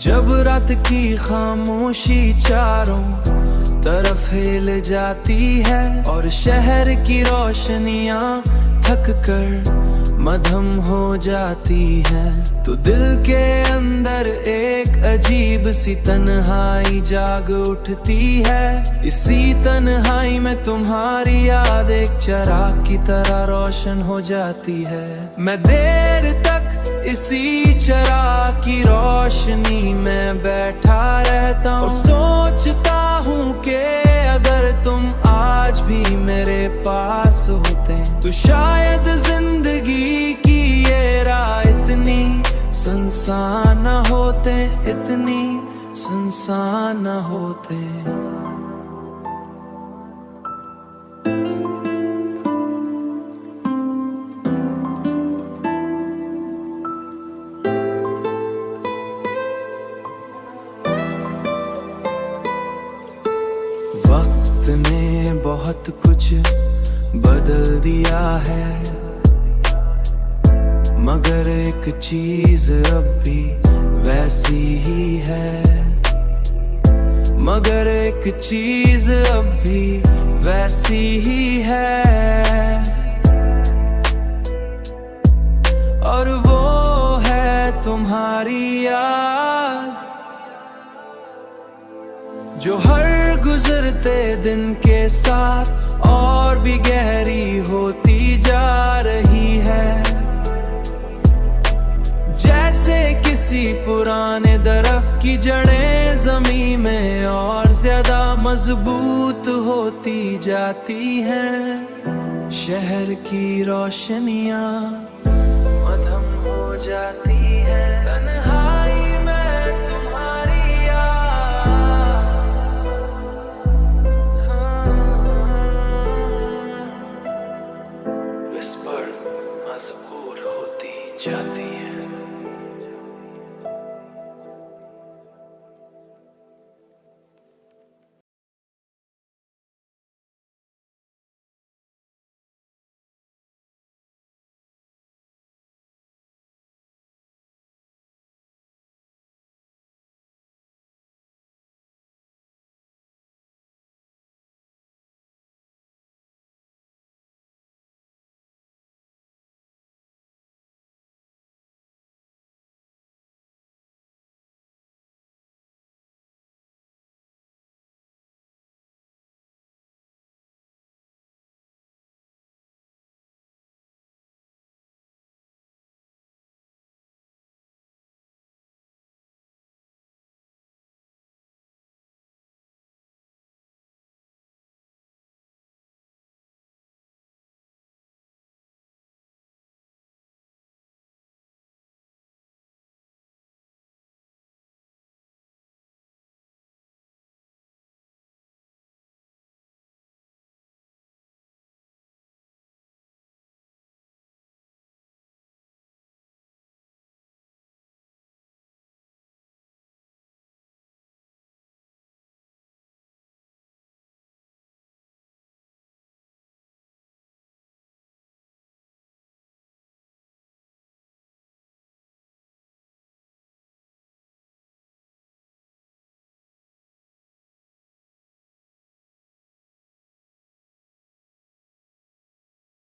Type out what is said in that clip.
जब रात की खामोशी चारों तरफ हिल जाती है और शहर की रोशनियां थक कर मधम हो जाती है, तो दिल के अंदर एक अजीब सी तन्हाई जाग उठती है। इसी तन्हाई में तुम्हारी याद एक चिराग की तरह रोशन हो जाती है। मैं देर तक इसी चिराग की रोशनी में बैठा रहता हूँ और सोचता हूँ कि अगर तुम आज भी मेरे पास होते तो शायद जिंदगी की ये राह इतनी सुनसान न होते, इतनी सुनसान न होते। वक्त ने बहुत कुछ बदल दिया है, मगर एक चीज अब भी वैसी ही है। मगर एक चीज अब भी वैसी ही है, और वो है तुम्हारी याद, जो हर गुजरते दिन के साथ और भी गहरी होती जा रही है। जैसे किसी पुराने दरख्त की जड़ें जमीन में और ज्यादा मजबूत होती जाती हैं। शहर की रोशनियां मधम हो जाती हैं।